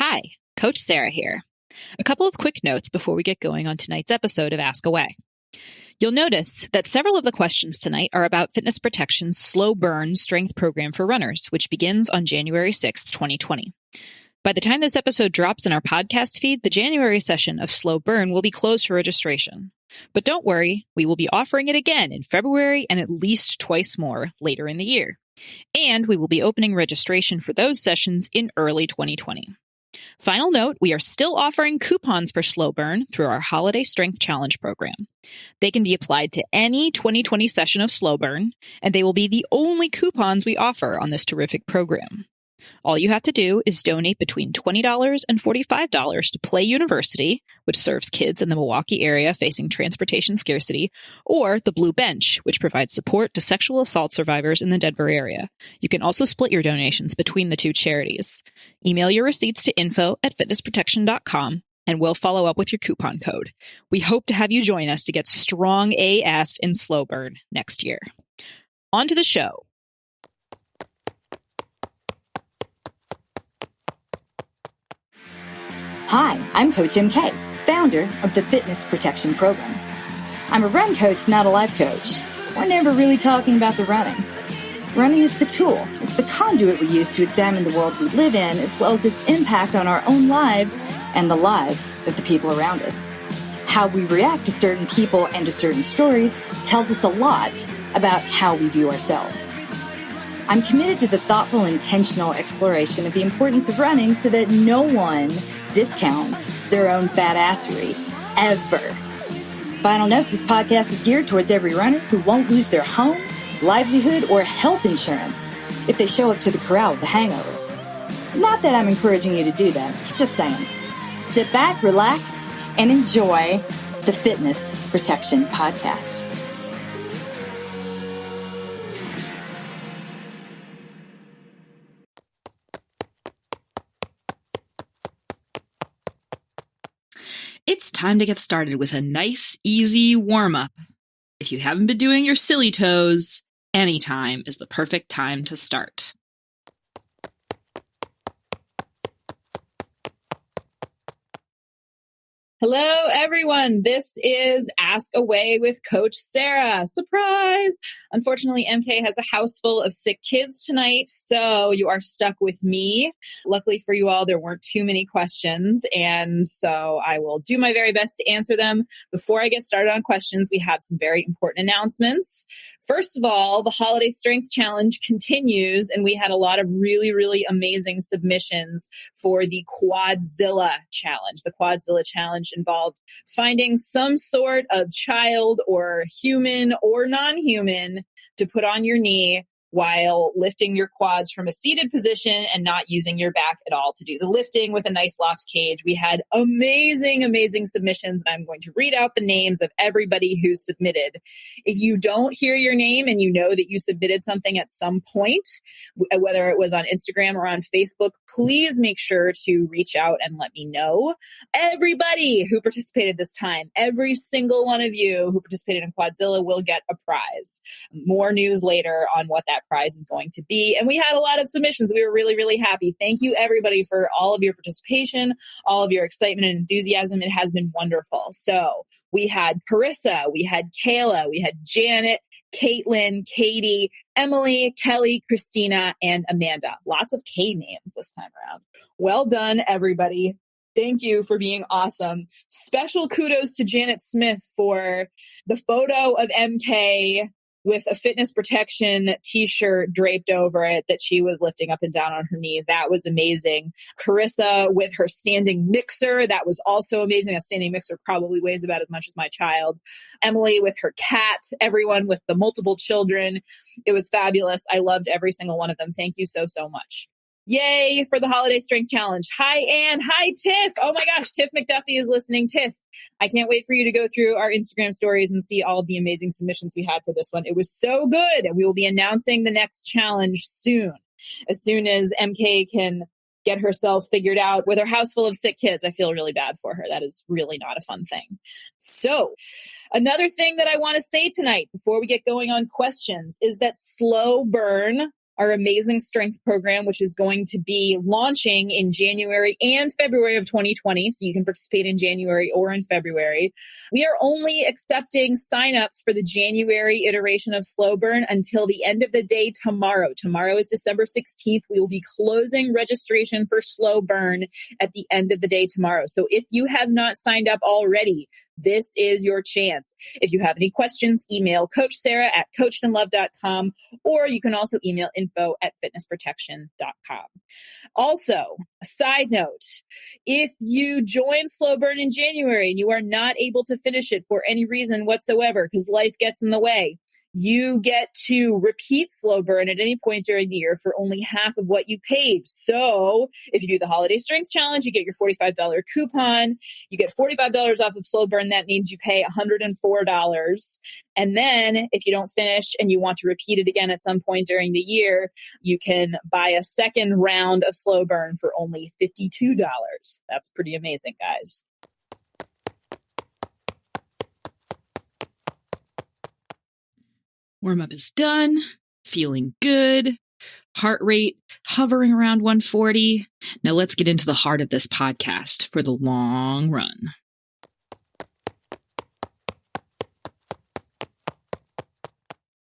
Hi, Coach Sara here. A couple of quick notes before we get going on tonight's episode of Ask Away. You'll notice that several of the questions tonight are about Fitness Protection's Slow Burn Strength Program for Runners, which begins on January 6th, 2020. By the time this episode drops in our podcast feed, the January session of Slow Burn will be closed for registration. But don't worry, we will be offering it again in February and at least twice more later in the year. And we will be opening registration for those sessions in early 2020. Final note, we are still offering coupons for Slow Burn through our Holiday Strength Challenge program. They can be applied to any 2020 session of Slow Burn, and they will be the only coupons we offer on this terrific program. All you have to do is donate between $20 and $45 to Play University, which serves kids in the Milwaukee area facing transportation scarcity, or the Blue Bench, which provides support to sexual assault survivors in the Denver area. You can also split your donations between the two charities. Email your receipts to info@fitnessprotection.com, and we'll follow up with your coupon code. We hope to have you join us to get strong AF in Slow Burn next year. On to the show. Hi, I'm Coach MK, founder of the Fitness Protection Program. I'm a run coach, not a life coach. We're never really talking about the running. Running is the tool. It's the conduit we use to examine the world we live in, as well as its impact on our own lives and the lives of the people around us. How we react to certain people and to certain stories tells us a lot about how we view ourselves. I'm committed to the thoughtful, intentional exploration of the importance of running so that no one discounts their own badassery, ever. Final note, this podcast is geared towards every runner who won't lose their home, livelihood, or health insurance if they show up to the corral with a hangover. Not that I'm encouraging you to do that, just saying. Sit back, relax, and enjoy the Fitness Protection Podcast. It's time to get started with a nice, easy warm-up. If you haven't been doing your silly toes, anytime is the perfect time to start. Hello, everyone. This is Ask Away with Coach Sara. Surprise! Unfortunately, MK has a house full of sick kids tonight, so you are stuck with me. Luckily for you all, there weren't too many questions, and so I will do my very best to answer them. Before I get started on questions, we have some very important announcements. First of all, the Holiday Strength Challenge continues, and we had a lot of really, really amazing submissions for the Quadzilla Challenge. The Quadzilla Challenge involved finding some sort of child or human or non-human to put on your knee while lifting your quads from a seated position and not using your back at all to do the lifting with a nice locked cage. We had amazing, amazing submissions, and I'm going to read out the names of everybody who submitted. If you don't hear your name and you know that you submitted something at some point, whether it was on Instagram or on Facebook, please make sure to reach out and let me know. Everybody who participated this time, every single one of you who participated in Quadzilla will get a prize. More news later on what that prize is going to be. And we had a lot of submissions. We were really, really happy. Thank you, everybody, for all of your participation, all of your excitement and enthusiasm. It has been wonderful. So we had Carissa, we had Kayla, we had Janet, Caitlin, Katie, Emily, Kelly, Christina, and Amanda. Lots of K names this time around. Well done, everybody. Thank you for being awesome. Special kudos to Janet Smith for the photo of MK with a Fitness Protection t-shirt draped over it that she was lifting up and down on her knee. That was amazing. Carissa with her standing mixer. That was also amazing. A standing mixer probably weighs about as much as my child. Emily with her cat. Everyone with the multiple children. It was fabulous. I loved every single one of them. Thank you so, so much. Yay for the Holiday Strength Challenge. Hi, Ann. Hi, Tiff. Oh my gosh, Tiff McDuffie is listening. Tiff, I can't wait for you to go through our Instagram stories and see all of the amazing submissions we had for this one. It was so good. And we will be announcing the next challenge soon. As soon as MK can get herself figured out with her house full of sick kids. I feel really bad for her. That is really not a fun thing. So another thing that I want to say tonight before we get going on questions is that Slow Burn our amazing strength program, which is going to be launching in January and February of 2020. So you can participate in January or in February. We are only accepting signups for the January iteration of Slow Burn until the end of the day tomorrow. Tomorrow is December 16th. We will be closing registration for Slow Burn at the end of the day tomorrow. So if you have not signed up already, this is your chance. If you have any questions, email Coach Sara at coachedandloved.com, or you can also email info@fitnessprotection.com. Also, a side note, if you join Slow Burn in January and you are not able to finish it for any reason whatsoever, because life gets in the way, you get to repeat Slow Burn at any point during the year for only half of what you paid. So if you do the Holiday Strength Challenge, you get your $45 coupon. You get $45 off of Slow Burn. That means you pay $104. And then if you don't finish and you want to repeat it again at some point during the year, you can buy a second round of Slow Burn for only $52. That's pretty amazing, guys. Warm up is done, feeling good, heart rate hovering around 140. Now let's get into the heart of this podcast for the long run.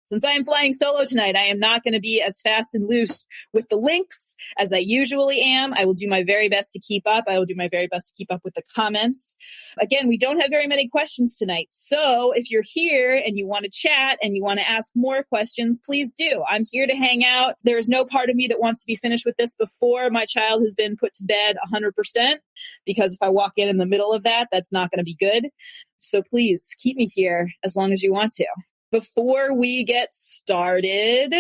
Since I am flying solo tonight, I am not going to be as fast and loose with the links as I usually am. I will do my very best to keep up. I will do my very best to keep up with the comments. Again, we don't have very many questions tonight. So if you're here and you want to chat and you want to ask more questions, please do. I'm here to hang out. There is no part of me that wants to be finished with this before my child has been put to bed 100%, because if I walk in the middle of that, that's not going to be good. So please keep me here as long as you want to. Before we get started,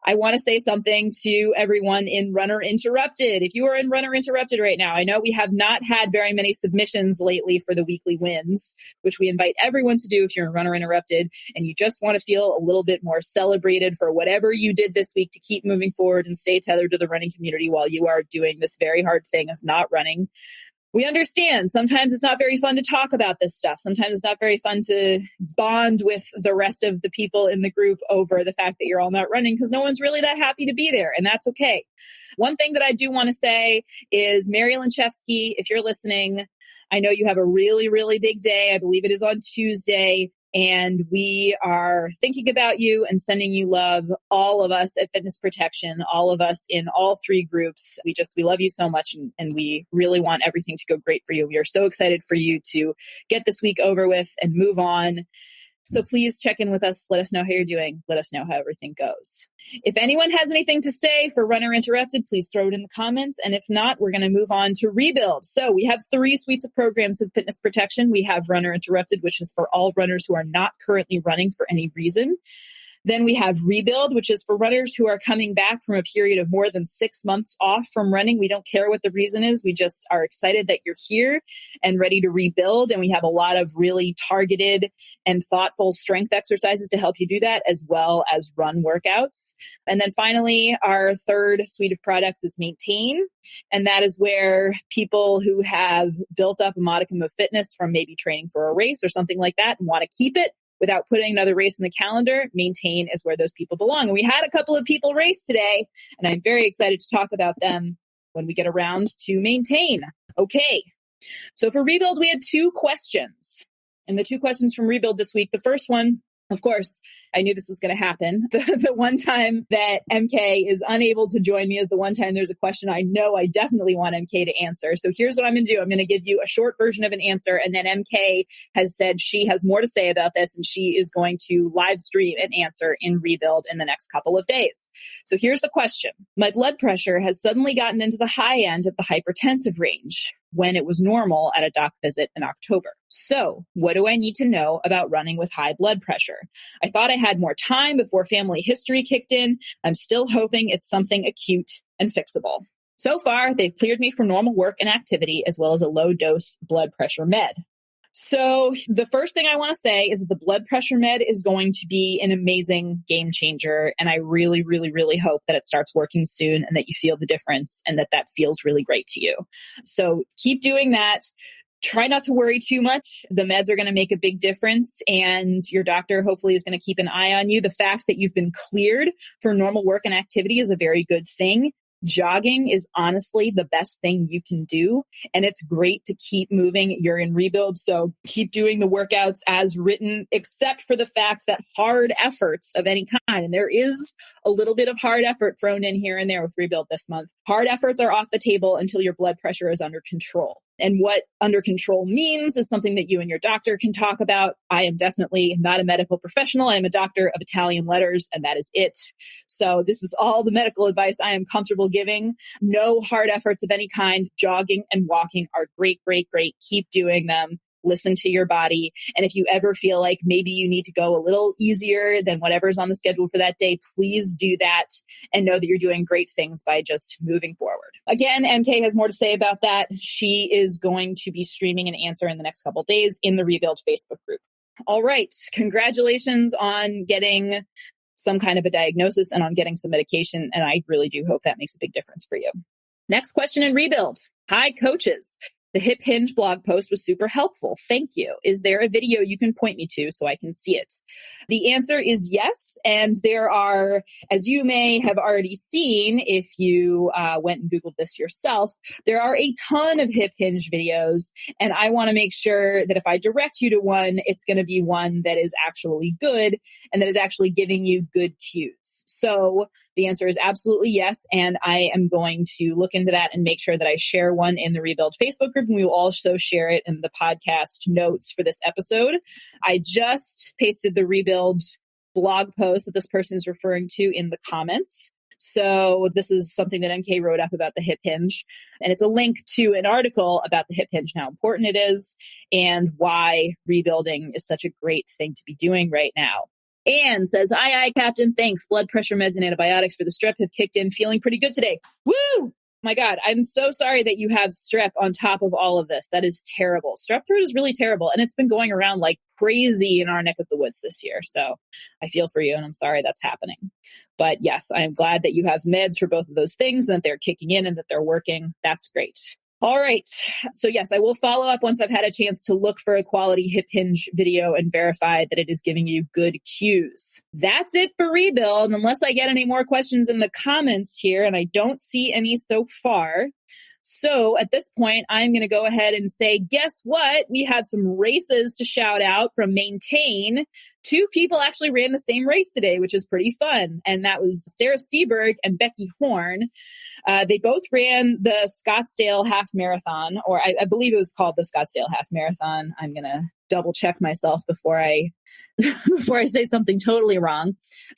I want to say something to everyone in Runner Interrupted. If you are in Runner Interrupted right now, I know we have not had very many submissions lately for the weekly wins, which we invite everyone to do if you're in Runner Interrupted and you just want to feel a little bit more celebrated for whatever you did this week to keep moving forward and stay tethered to the running community while you are doing this very hard thing of not running. We understand sometimes it's not very fun to talk about this stuff. Sometimes it's not very fun to bond with the rest of the people in the group over the fact that you're all not running, because no one's really that happy to be there, and that's okay. One thing that I do want to say is, Mary Lenczewski, if you're listening, I know you have a really, really big day. I believe it is on Tuesday. And we are thinking about you and sending you love, all of us at Fitness Protection, all of us in all three groups. We love you so much, and we really want everything to go great for you. We are so excited for you to get this week over with and move on. So please check in with us. Let us know how you're doing. Let us know how everything goes. If anyone has anything to say for Runner Interrupted, please throw it in the comments. And if not, we're going to move on to Rebuild. So we have 3 suites of programs in Fitness Protection. We have Runner Interrupted, which is for all runners who are not currently running for any reason. Then we have Rebuild, which is for runners who are coming back from a period of more than 6 months off from running. We don't care what the reason is. We just are excited that you're here and ready to rebuild. And we have a lot of really targeted and thoughtful strength exercises to help you do that, as well as run workouts. And then finally, our third suite of products is Maintain. And that is where people who have built up a modicum of fitness from maybe training for a race or something like that and want to keep it without putting another race in the calendar, Maintain is where those people belong. And we had a couple of people race today, and I'm very excited to talk about them when we get around to Maintain. Okay, so for Rebuild, we had 2 questions. And the 2 questions from Rebuild this week, the first one, of course, I knew this was going to happen. The one time that MK is unable to join me is the one time there's a question I know I definitely want MK to answer. So here's what I'm going to do. I'm going to give you a short version of an answer, and then MK has said she has more to say about this, and she is going to live stream an answer in Rebuild in the next couple of days. So here's the question. My blood pressure has suddenly gotten into the high end of the hypertensive range when it was normal at a doc visit in October. So what do I need to know about running with high blood pressure? I thought I had more time before family history kicked in. I'm still hoping it's something acute and fixable. So far, they've cleared me for normal work and activity, as well as a low dose blood pressure med. So the first thing I want to say is that the blood pressure med is going to be an amazing game changer. And I really, really, really hope that it starts working soon and that you feel the difference and that feels really great to you. So keep doing that. Try not to worry too much. The meds are going to make a big difference, and your doctor hopefully is going to keep an eye on you. The fact that you've been cleared for normal work and activity is a very good thing. Jogging is honestly the best thing you can do, and it's great to keep moving. You're in rebuild, so keep doing the workouts as written, except for the fact that hard efforts of any kind, and there is a little bit of hard effort thrown in here and there with rebuild this month. Hard efforts are off the table until your blood pressure is under control. And what under control means is something that you and your doctor can talk about. I am definitely not a medical professional. I am a doctor of Italian letters, and that is it. So this is all the medical advice I am comfortable giving. No hard efforts of any kind. Jogging and walking are great, great, great. Keep doing them. Listen to your body. And if you ever feel like maybe you need to go a little easier than whatever's on the schedule for that day, please do that and know that you're doing great things by just moving forward. Again, MK has more to say about that. She is going to be streaming an answer in the next couple of days in the Rebuild Facebook group. All right. Congratulations on getting some kind of a diagnosis and on getting some medication. And I really do hope that makes a big difference for you. Next question in Rebuild. Hi, coaches. The hip hinge blog post was super helpful. Thank you. Is there a video you can point me to so I can see it? The answer is yes. And there are, as you may have already seen, if you went and Googled this yourself, there are a ton of hip hinge videos. And I want to make sure that if I direct you to one, it's going to be one that is actually good and that is actually giving you good cues. So the answer is absolutely yes. And I am going to look into that and make sure that I share one in the Rebuild Facebook group. And we will also share it in the podcast notes for this episode. I just pasted the Rebuild blog post that this person is referring to in the comments. So this is something that MK wrote up about the hip hinge. And it's a link to an article about the hip hinge and how important it is and why rebuilding is such a great thing to be doing right now. Anne says, aye, Captain, thanks. Blood pressure meds and antibiotics for the strep have kicked in. Feeling pretty good today. Woo! My God, I'm so sorry that you have strep on top of all of this. That is terrible. Strep throat is really terrible. And it's been going around like crazy in our neck of the woods this year. So I feel for you and I'm sorry that's happening. But yes, I am glad that you have meds for both of those things and that they're kicking in and that they're working. That's great. All right. So yes, I will follow up once I've had a chance to look for a quality hip hinge video and verify that it is giving you good cues. That's it for Rebuild, unless I get any more questions in the comments here, and I don't see any so far. So at this point, I'm going to go ahead and say, guess what? We have some races to shout out from Maintain. 2 people actually ran the same race today, which is pretty fun. And that was Sara Seeburg and Becky Horn. They both ran the Scottsdale Half Marathon, or I believe it was called the Scottsdale Half Marathon. I'm going to double check myself before I say something totally wrong.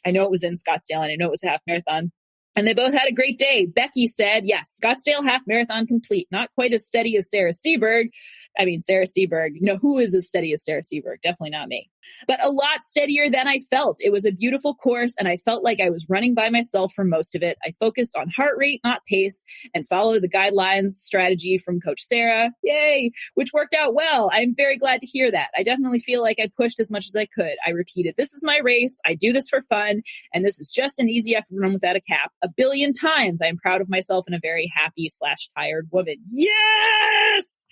I know it was in Scottsdale and I know it was a half marathon. And they both had a great day. Becky said, yes, Scottsdale Half Marathon complete. Not quite as steady as Sara Seeburg. I mean, Sara Seeburg, no, who is as steady as Sara Seeburg? Definitely not me. But a lot steadier than I felt. It was a beautiful course, and I felt like I was running by myself for most of it. I focused on heart rate, not pace, and followed the guidelines strategy from Coach Sara. Yay! Which worked out well. I'm very glad to hear that. I definitely feel like I pushed as much as I could. I repeated, this is my race. I do this for fun, and this is just an easy effort run without a cap. 1 billion times. I am proud of myself and a very happy/tired woman. Yes!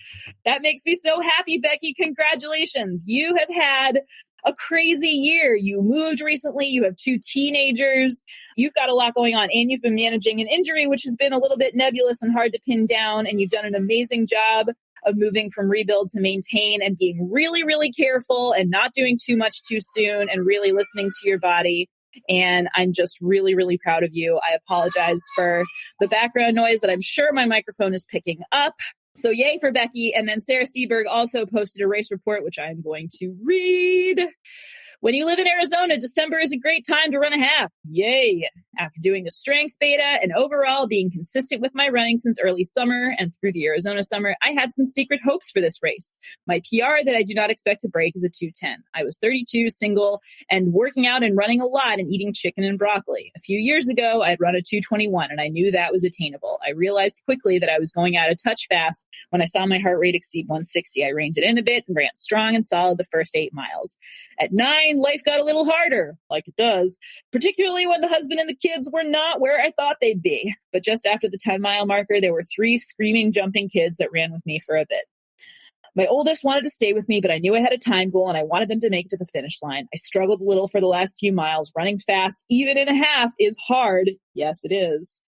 That makes me so happy, Becky. Congratulations. You have had a crazy year. You moved recently. You have 2 teenagers. You've got a lot going on, and you've been managing an injury, which has been a little bit nebulous and hard to pin down. And you've done an amazing job of moving from Rebuild to Maintain and being really, really careful and not doing too much too soon and really listening to your body. And I'm just really, really proud of you. I apologize for the background noise that I'm sure my microphone is picking up. So yay for Becky. And then Sara Seeburg also posted a race report, which I'm going to read. When you live in Arizona, December is a great time to run a half. Yay. After doing the strength beta and overall being consistent with my running since early summer and through the Arizona summer, I had some secret hopes for this race. My PR that I do not expect to break is a 2:10. I was 32, single, and working out and running a lot and eating chicken and broccoli. A few years ago, I had run a 2:21 and I knew that was attainable. I realized quickly that I was going out a touch fast when I saw my heart rate exceed 160. I reined it in a bit and ran strong and solid the first 8 miles. At 9, life got a little harder, like it does, particularly when the husband and the kids were not where I thought they'd be. But just after the 10-mile marker, there were 3 screaming, jumping kids that ran with me for a bit. My oldest wanted to stay with me, but I knew I had a time goal and I wanted them to make it to the finish line. I struggled a little for the last few miles. Running fast, even in a half, is hard. Yes, it is.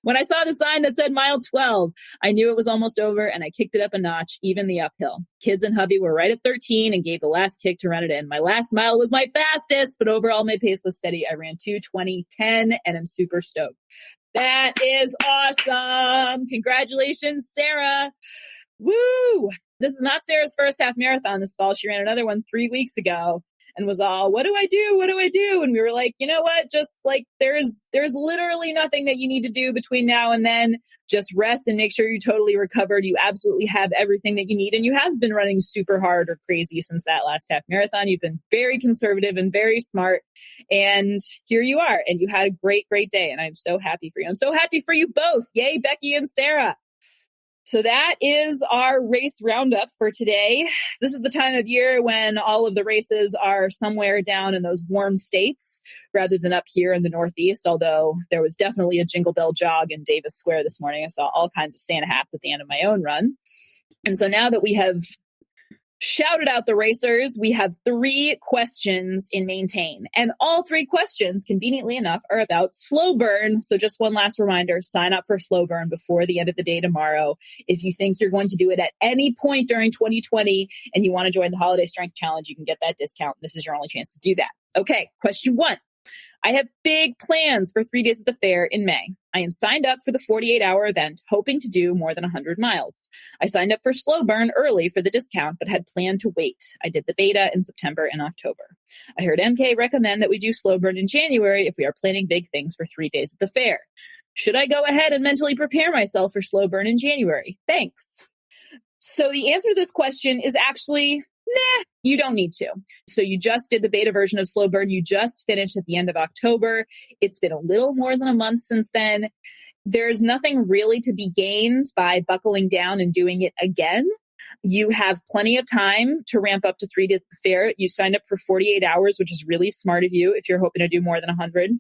When I saw the sign that said mile 12, I knew it was almost over and I kicked it up a notch, even the uphill. Kids and hubby were right at 13 and gave the last kick to run it in. My last mile was my fastest, but overall my pace was steady. I ran 2:20:10 and I'm super stoked. That is awesome. Congratulations, Sara. Woo! This is not Sara's first half marathon this fall. She ran another one 3 weeks ago and was all, what do I do? What do I do? And we were like, you know what? Just like, there's literally nothing that you need to do between now and then. Just rest and make sure you're totally recovered. You absolutely have everything that you need. And you have been running super hard or crazy since that last half marathon. You've been very conservative and very smart. And here you are. And you had a great, great day. And I'm so happy for you. I'm so happy for you both. Yay, Becky and Sara. So that is our race roundup for today. This is the time of year when all of the races are somewhere down in those warm states rather than up here in the Northeast, although there was definitely a Jingle Bell jog in Davis Square this morning. I saw all kinds of Santa hats at the end of my own run. And so now that we have shouted out the racers, we have 3 questions in Maintain. And all 3 questions, conveniently enough, are about slow burn. So just one last reminder, sign up for slow burn before the end of the day tomorrow. If you think you're going to do it at any point during 2020 and you want to join the Holiday Strength Challenge, you can get that discount. This is your only chance to do that. Okay, question 1. I have big plans for 3 days at the fair in May. I am signed up for the 48-hour event, hoping to do more than 100 miles. I signed up for slow burn early for the discount, but had planned to wait. I did the beta in September and October. I heard MK recommend that we do slow burn in January if we are planning big things for 3 days at the fair. Should I go ahead and mentally prepare myself for slow burn in January? Thanks. So the answer to this question is actually, nah, you don't need to. So you just did the beta version of slow burn. You just finished at the end of October. It's been a little more than a month since then. There's nothing really to be gained by buckling down and doing it again. You have plenty of time to ramp up to 3 days at the fair. You signed up for 48 hours, which is really smart of you if you're hoping to do more than 100.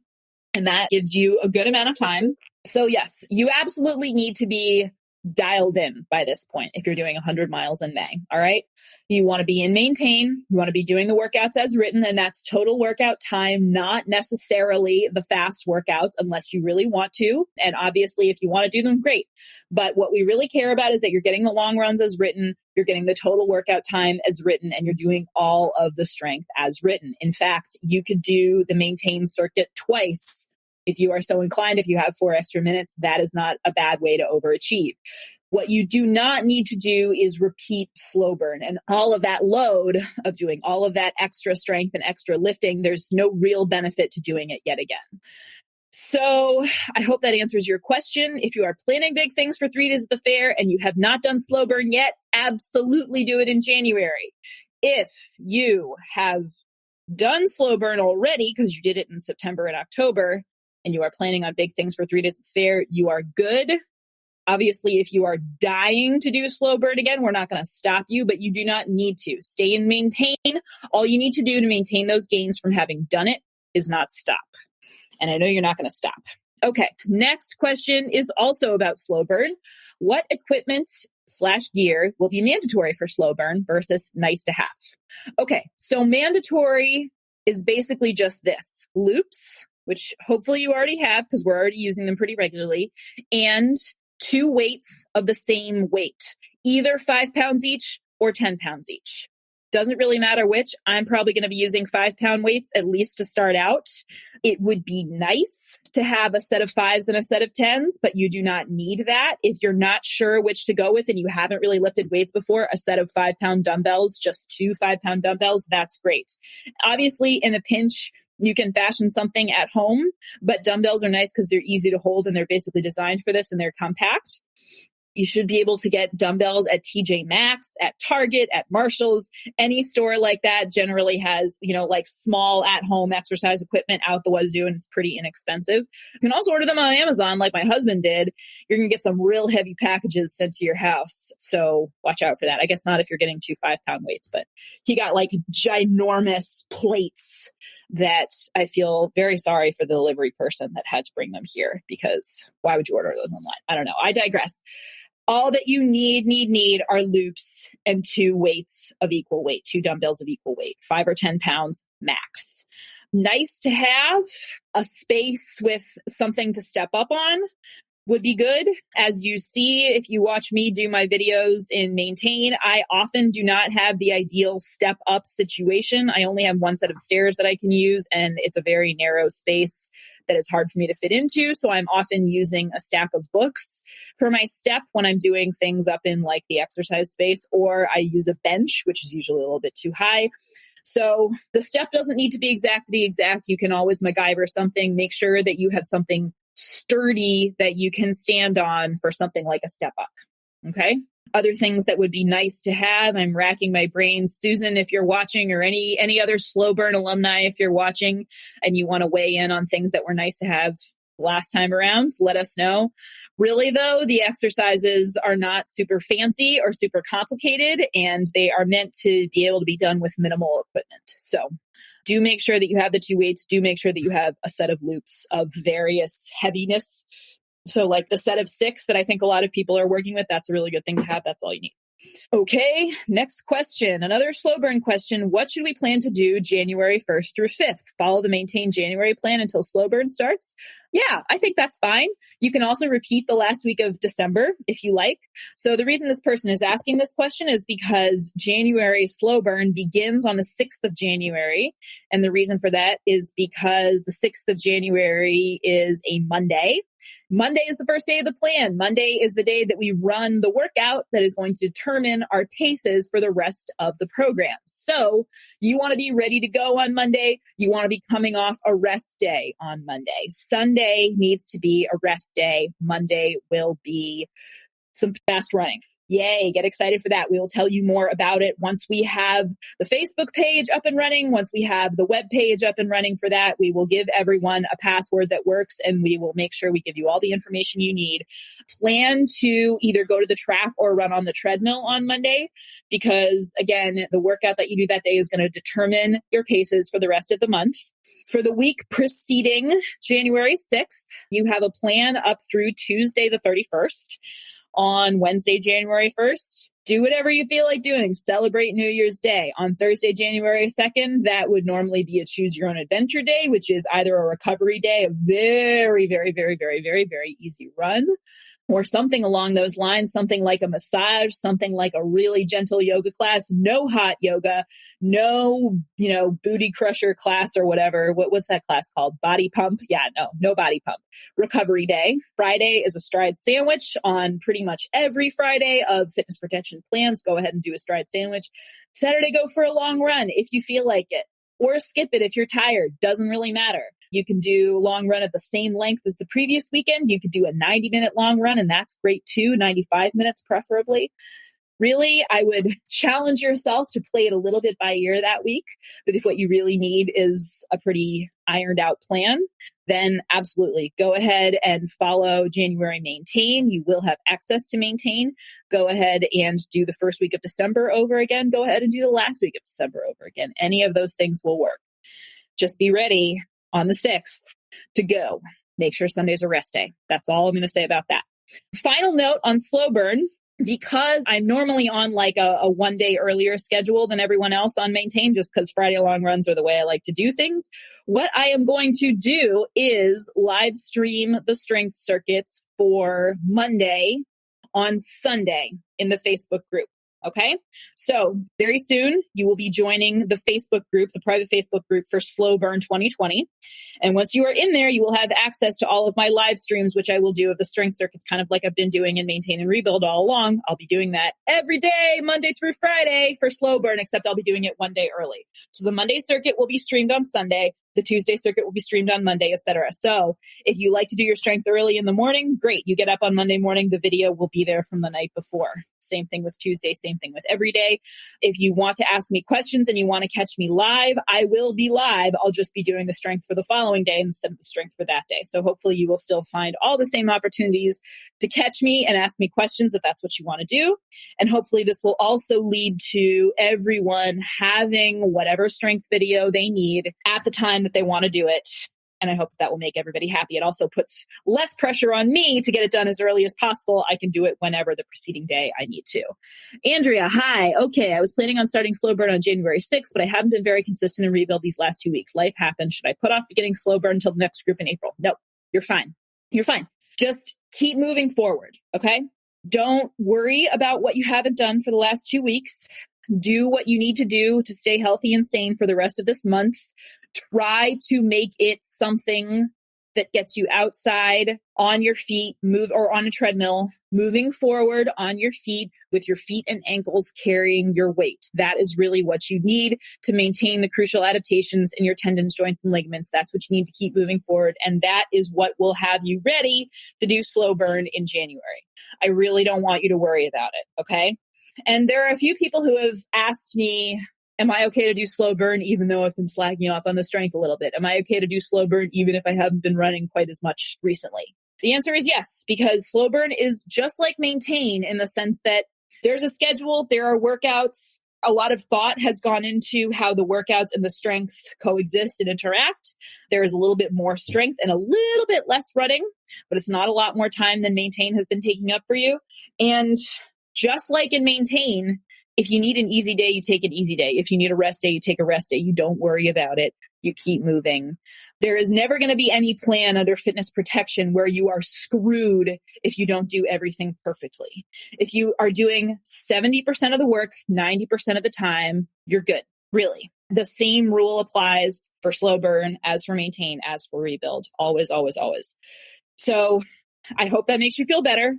And that gives you a good amount of time. So yes, you absolutely need to be dialed in by this point if you're doing 100 miles in May. All right. You want to be in Maintain. You want to be doing the workouts as written, and that's total workout time, not necessarily the fast workouts unless you really want to. And obviously, if you want to do them, great. But what we really care about is that you're getting the long runs as written, you're getting the total workout time as written, and you're doing all of the strength as written. In fact, you could do the Maintain circuit twice if you are so inclined. If you have 4 extra minutes, that is not a bad way to overachieve. What you do not need to do is repeat slow burn and all of that load of doing all of that extra strength and extra lifting. There's no real benefit to doing it yet again. So I hope that answers your question. If you are planning big things for 3 days at the fair and you have not done slow burn yet, absolutely do it in January. If you have done slow burn already because you did it in September and October, and you are planning on big things for 3 days at the fair, you are good. Obviously, if you are dying to do slow burn again, we're not going to stop you, but you do not need to. Stay and maintain. All you need to do to maintain those gains from having done it is not stop. And I know you're not going to stop. Okay, next question is also about slow burn. What equipment/gear will be mandatory for slow burn versus nice to have? Okay, so mandatory is basically just this: loops, which hopefully you already have because we're already using them pretty regularly, and 2 weights of the same weight, either 5 pounds each or 10 pounds each. Doesn't really matter which. I'm probably going to be using 5-pound weights at least to start out. It would be nice to have a set of 5s and a set of 10s, but you do not need that. If you're not sure which to go with and you haven't really lifted weights before, a set of 5-pound dumbbells, just 2 5-pound dumbbells, that's great. Obviously, in a pinch, you can fashion something at home, but dumbbells are nice because they're easy to hold and they're basically designed for this and they're compact. You should be able to get dumbbells at TJ Maxx, at Target, at Marshall's. Any store like that generally has, like small at-home exercise equipment out the wazoo, and it's pretty inexpensive. You can also order them on Amazon like my husband did. You're going to get some real heavy packages sent to your house. So watch out for that. I guess not if you're getting 2 5-pound weights, but he got like ginormous plates that I feel very sorry for the delivery person that had to bring them here, because why would you order those online? I don't know. I digress. All that you need are loops and 2 weights of equal weight, 2 dumbbells of equal weight, 5 or 10 pounds max. Nice to have a space with something to step up on would be good. As you see, if you watch me do my videos in Maintain, I often do not have the ideal step up situation. I only have one set of stairs that I can use, and it's a very narrow space that is hard for me to fit into. So I'm often using a stack of books for my step when I'm doing things up in like the exercise space, or I use a bench, which is usually a little bit too high. So the step doesn't need to be exactly. You can always MacGyver something. Make sure that you have something sturdy that you can stand on for something like a step up. Okay. Other things that would be nice to have. I'm racking my brains. Susan, if you're watching, or any other Slow Burn alumni, if you're watching and you want to weigh in on things that were nice to have last time around, let us know. Really though, the exercises are not super fancy or super complicated, and they are meant to be able to be done with minimal equipment. So do make sure that you have the 2 weights. Do make sure that you have a set of loops of various heaviness. So like the set of 6 that I think a lot of people are working with, that's a really good thing to have. That's all you need. Okay, next question. Another slow burn question. What should we plan to do January 1st through 5th? Follow the Maintain January plan until slow burn starts? Yeah, I think that's fine. You can also repeat the last week of December if you like. So the reason this person is asking this question is because January slow burn begins on the 6th of January. And the reason for that is because the 6th of January is a Monday. Monday is the first day of the plan. Monday is the day that we run the workout that is going to determine our paces for the rest of the program. So you want to be ready to go on Monday. You want to be coming off a rest day on Monday. Sunday needs to be a rest day. Monday will be some fast running. Yay, get excited for that. We will tell you more about it once we have the Facebook page up and running. Once we have the web page up and running for that, we will give everyone a password that works, and we will make sure we give you all the information you need. Plan to either go to the track or run on the treadmill on Monday, because again, the workout that you do that day is going to determine your paces for the rest of the month. For the week preceding January 6th, you have a plan up through Tuesday the 31st. On Wednesday, January 1st, do whatever you feel like doing. Celebrate New Year's Day. On Thursday, January 2nd, that would normally be a choose your own adventure day, which is either a recovery day, a very, very, very, very, very, very easy run, or something along those lines, something like a massage, something like a really gentle yoga class, no hot yoga, no, booty crusher class or whatever. What's that class called? Body pump? Yeah, no body pump. Recovery day. Friday is a stride sandwich. On pretty much every Friday of fitness protection plans, go ahead and do a stride sandwich. Saturday, go for a long run if you feel like it, or skip it if you're tired. Doesn't really matter. You can do long run at the same length as the previous weekend. You could do a 90-minute long run, and that's great too, 95 minutes preferably. Really, I would challenge yourself to play it a little bit by ear that week. But if what you really need is a pretty ironed out plan, then absolutely go ahead and follow January Maintain. You will have access to Maintain. Go ahead and do the first week of December over again. Go ahead and do the last week of December over again. Any of those things will work. Just be ready on the 6th to go. Make sure Sunday's a rest day. That's all I'm going to say about that. Final note on slow burn, because I'm normally on like a 1 day earlier schedule than everyone else on Maintain, just because Friday long runs are the way I like to do things. What I am going to do is live stream the strength circuits for Monday on Sunday in the Facebook group. Okay. So very soon you will be joining the Facebook group, the private Facebook group for Slow Burn 2020. And once you are in there, you will have access to all of my live streams, which I will do of the strength circuits, kind of like I've been doing in Maintain and Rebuild all along. I'll be doing that every day, Monday through Friday for Slow Burn, except I'll be doing it 1 day early. So the Monday circuit will be streamed on Sunday. The Tuesday circuit will be streamed on Monday, etc. So if you like to do your strength early in the morning, great. You get up on Monday morning, the video will be there from the night before. Same thing with Tuesday, same thing with every day. If you want to ask me questions and you want to catch me live, I will be live. I'll just be doing the strength for the following day instead of the strength for that day. So hopefully you will still find all the same opportunities to catch me and ask me questions if that's what you want to do. And hopefully this will also lead to everyone having whatever strength video they need at the time that they want to do it And I hope that will make everybody happy. It also puts less pressure on me to get it done as early as possible. I can do it whenever the preceding day I need to. Andrea, hi. Okay, I was planning on starting slow burn on January 6th, but I haven't been very consistent in rebuild these last 2 weeks. Life happened. Should I put off beginning slow burn until the next group in April? No, you're fine. You're fine. Just keep moving forward, okay? Don't worry about what you haven't done for the last 2 weeks. Do what you need to do to stay healthy and sane for the rest of this month. Try to make it something that gets you outside on your feet, move or on a treadmill, moving forward on your feet with your feet and ankles carrying your weight. That is really what you need to maintain the crucial adaptations in your tendons, joints, and ligaments. That's what you need to keep moving forward. And that is what will have you ready to do slow burn in January. I really don't want you to worry about it. Okay. And there are a few people who have asked me, am I okay to do slow burn even though I've been slacking off on the strength a little bit? Am I okay to do slow burn even if I haven't been running quite as much recently? The answer is yes, because slow burn is just like maintain in the sense that there's a schedule, there are workouts. A lot of thought has gone into how the workouts and the strength coexist and interact. There is a little bit more strength and a little bit less running, but it's not a lot more time than maintain has been taking up for you. And just like in maintain, if you need an easy day, you take an easy day. If you need a rest day, you take a rest day. You don't worry about it. You keep moving. There is never going to be any plan under fitness protection where you are screwed if you don't do everything perfectly. If you are doing 70% of the work, 90% of the time, you're good. Really. The same rule applies for slow burn as for maintain, as for rebuild. Always, always, always. So I hope that makes you feel better.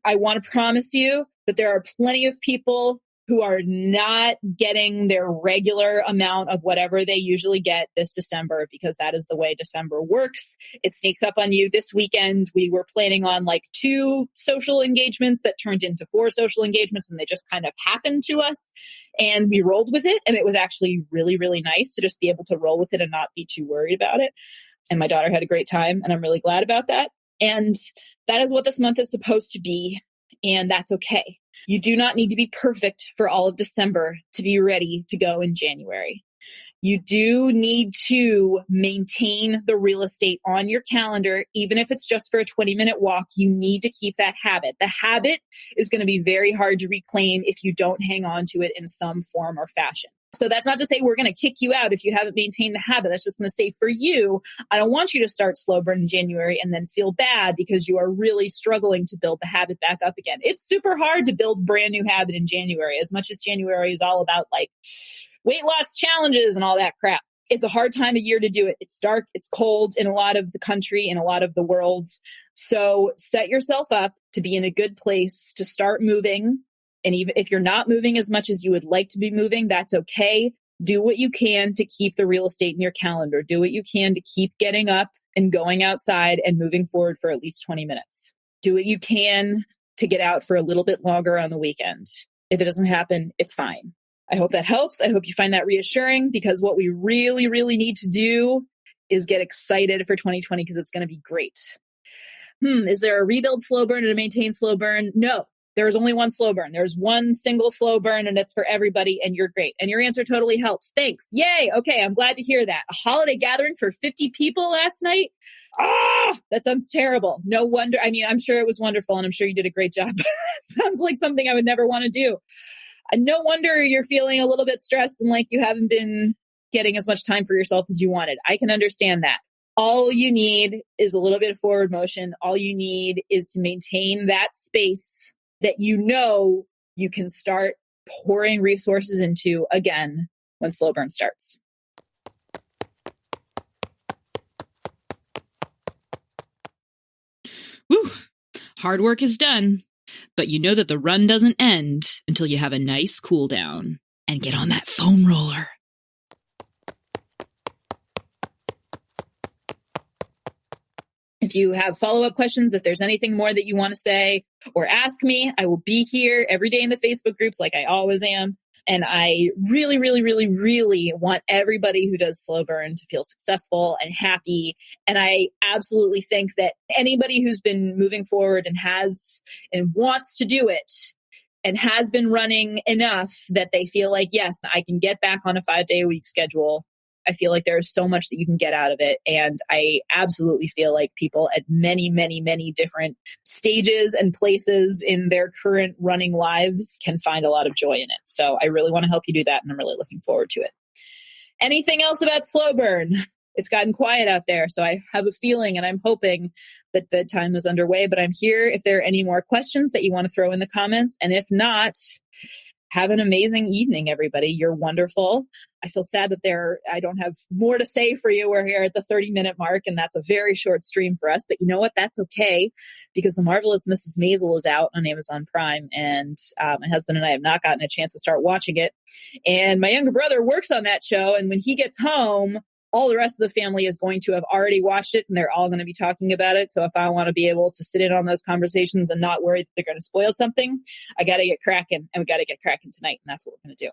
I want to promise you that there are plenty of people who are not getting their regular amount of whatever they usually get this December, because that is the way December works. It sneaks up on you. This weekend, we were planning on like 2 social engagements that turned into 4 social engagements, and they just kind of happened to us. And we rolled with it. And it was actually really, really nice to just be able to roll with it and not be too worried about it. And my daughter had a great time, and I'm really glad about that. And that is what this month is supposed to be. And that's okay. You do not need to be perfect for all of December to be ready to go in January. You do need to maintain the real estate on your calendar, even if it's just for a 20-minute walk. You need to keep that habit. The habit is going to be very hard to reclaim if you don't hang on to it in some form or fashion. So that's not to say we're going to kick you out if you haven't maintained the habit. That's just going to say for you, I don't want you to start slow burn in January and then feel bad because you are really struggling to build the habit back up again. It's super hard to build brand new habit in January, as much as January is all about like weight loss challenges and all that crap. It's a hard time of year to do it. It's dark, it's cold in a lot of the country, in a lot of the world. So set yourself up to be in a good place to start moving. And even if you're not moving as much as you would like to be moving, that's okay. Do what you can to keep the real estate in your calendar. Do what you can to keep getting up and going outside and moving forward for at least 20 minutes. Do what you can to get out for a little bit longer on the weekend. If it doesn't happen, it's fine. I hope that helps. I hope you find that reassuring, because what we really, really need to do is get excited for 2020 because it's going to be great. Is there a rebuild slow burn and a maintain slow burn? No. There's only one slow burn. There's one single slow burn, and it's for everybody, and you're great. And your answer totally helps. Thanks. Yay. Okay, I'm glad to hear that. A holiday gathering for 50 people last night? That sounds terrible. No wonder. I mean, I'm sure it was wonderful, and I'm sure you did a great job. Sounds like something I would never want to do. No wonder you're feeling a little bit stressed and like you haven't been getting as much time for yourself as you wanted. I can understand that. All you need is a little bit of forward motion. All you need is to maintain that space that you know you can start pouring resources into again when slow burn starts. Woo! Hard work is done, but you know that the run doesn't end until you have a nice cool down and get on that foam roller. If you have follow-up questions, if there's anything more that you want to say or ask me, I will be here every day in the Facebook groups like I always am. And I really, really, really, really want everybody who does slow burn to feel successful and happy. And I absolutely think that anybody who's been moving forward and has and wants to do it and has been running enough that they feel like, yes, I can get back on a 5-day-a-week schedule. I feel like there's so much that you can get out of it. And I absolutely feel like people at many, many, many different stages and places in their current running lives can find a lot of joy in it. So I really want to help you do that. And I'm really looking forward to it. Anything else about slow burn? It's gotten quiet out there. So I have a feeling and I'm hoping that bedtime is underway, but I'm here if there are any more questions that you want to throw in the comments. And if not, have an amazing evening, everybody. You're wonderful. I feel sad that I don't have more to say for you. We're here at the 30-minute mark, and that's a very short stream for us. But you know what? That's okay, because The Marvelous Mrs. Maisel is out on Amazon Prime, and my husband and I have not gotten a chance to start watching it. And my younger brother works on that show, and when he gets home, all the rest of the family is going to have already watched it, and they're all going to be talking about it. So if I want to be able to sit in on those conversations and not worry that they're going to spoil something, I got to get cracking, and we got to get cracking tonight. And that's what we're going to do.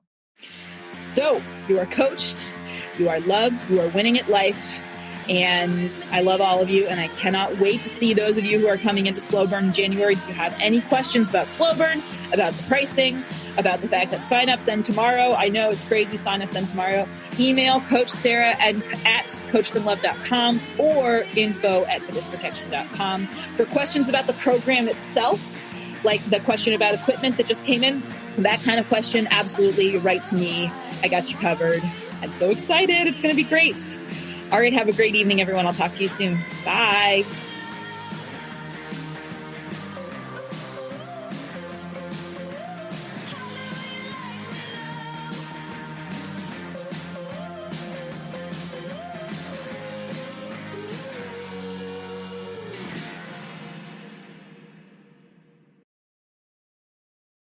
So you are coached, you are loved, you are winning at life. And I love all of you. And I cannot wait to see those of you who are coming into Slow Burn in January. If you have any questions about Slow Burn, about the pricing, about the fact that signups end tomorrow. I know it's crazy. Signups end tomorrow. Email Coach Sara at coachedandloved.com or info@fitnessprotection.com. For questions about the program itself, like the question about equipment that just came in, that kind of question, absolutely write to me. I got you covered. I'm so excited. It's going to be great. All right. Have a great evening, everyone. I'll talk to you soon. Bye.